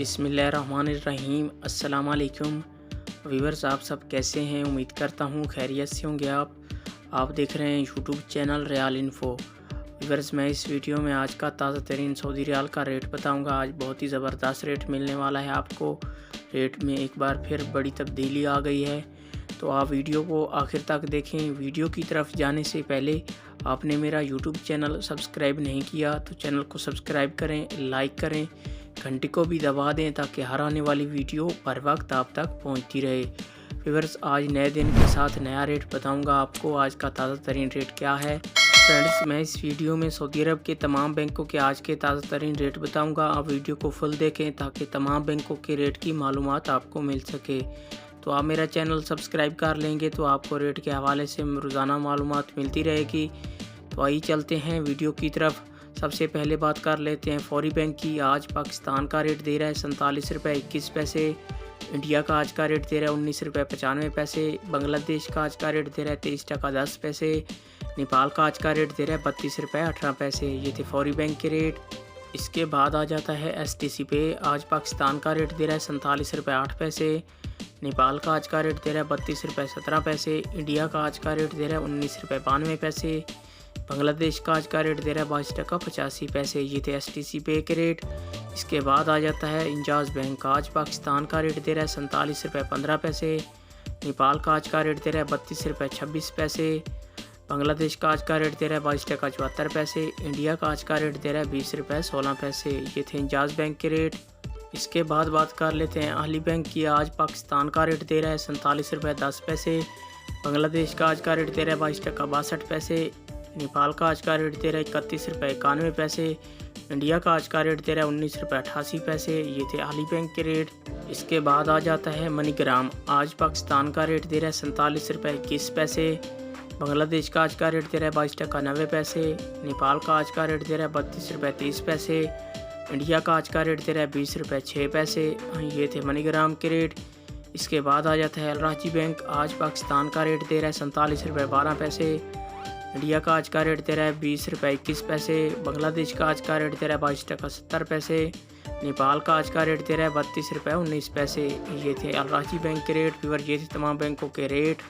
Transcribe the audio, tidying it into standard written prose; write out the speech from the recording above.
बिस्मिल्लाहिर्रहमानिर्रहीम। अस्सलाम वालेकुम व्यूअर्स, आप सब कैसे हैं? उम्मीद करता हूँ खैरियत से होंगे। आप देख रहे हैं YouTube channel real info. Viewers, मैं इस वीडियो में आज का ताज़ा तरीन सऊदी रियाल का रेट बताऊंगा। आज बहुत ही ज़बरदस्त रेट मिलने वाला है आपको। रेट में एक बार फिर बड़ी तब्दीली आ गई है, तो आप वीडियो को आखिर तक देखें। वीडियो की तरफ जाने से पहले आपने मेरा यूट्यूब चैनल सब्सक्राइब नहीं किया तो चैनल को सब्सक्राइब करें, लाइक करें, घंटी को भी दबा दें ताकि हर आने वाली वीडियो हर वक्त आप तक पहुंचती रहे। व्यूअर्स, आज नए दिन के साथ नया रेट बताऊंगा आपको। आज का ताज़ा तरीन रेट क्या है फ्रेंड्स, मैं इस वीडियो में सऊदी अरब के तमाम बैंकों के आज के ताज़ा तरीन रेट बताऊंगा। आप वीडियो को फुल देखें ताकि तमाम बैंकों के रेट की मालूमात आपको मिल सके। तो आप मेरा चैनल सब्सक्राइब कर लेंगे तो आपको रेट के हवाले से रोज़ाना मालूमात मिलती रहेगी। तो आइए चलते हैं वीडियो की तरफ। सबसे पहले बात कर लेते हैं फौरी बैंक की। आज पाकिस्तान का रेट दे रहा है 47 रुपये 21 पैसे। इंडिया का आज का रेट दे रहा है 19 रुपये 95 पैसे। बांग्लादेश का आज का रेट दे रहा है 23 टका 10 पैसे। नेपाल का आज का रेट दे रहा है 32 रुपये 18 पैसे। ये थे फौरी बैंक के रेट। इसके बाद आ जाता है STC पे। आज पाकिस्तान का रेट दे रहा है 47 रुपये 8 पैसे। नेपाल का आज का रेट दे रहा है 32 रुपये 17 पैसे। इंडिया का आज का रेट दे रहा है 19 रुपये 92 पैसे। बांग्लादेश का आज का रेट दे रहा है 22 टका 85 पैसे। ये थे STC पे के रेट। इसके बाद आ जाता है इंजाज बैंक। आज पाकिस्तान का रेट दे रहा है 47 रुपये 15 पैसे। नेपाल का आज का रेट दे रहा है 32 रुपये 26 पैसे। बांग्लादेश का आज का रेट दे रहा है 22 टका 74 पैसे। इंडिया का आज का रेट दे रहा है 20 रुपये 16 पैसे। ये थे इंजाज बैंक के रेट। इसके बाद बात कर लेते हैं अहली बैंक की। आज पाकिस्तान का रेट दे रहा है 47 रुपये 10 पैसे। बांग्लादेश का आज का रेट दे रहा है 22 टका 62 पैसे। नेपाल का आज का रेट दे रहा है 31 रुपये 91 पैसे। इंडिया का आज का रेट दे रहा है 19 रुपये 88 पैसे। ये थे अहली बैंक के रेट। इसके बाद आ जाता है मनीग्राम। आज पाकिस्तान का रेट दे रहा है 47 रुपये 21 पैसे। बांग्लादेश का आज का रेट दे रहा है 22 टका 90 पैसे। नेपाल का आज का रेट दे रहा है 32 रुपये 30 पैसे। इंडिया का आज का रेट दे रहा है 20 रुपये 6 पैसे। ये थे मनीग्राम के रेट। इसके बाद आ जाता है अल-राजी बैंक। आज पाकिस्तान का रेट दे रहा है 47 रुपये 12 पैसे। इंडिया का आज का रेट दे रहा है 20 रुपये 21 पैसे। बांग्लादेश का आज का रेट दे रहा है 22 टका 70 पैसे। नेपाल का आज का रेट दे रहा है 32 रुपये 19 पैसे। ये थे अल-राजी बैंक के रेट। फिर ये थे तमाम बैंकों के रेट।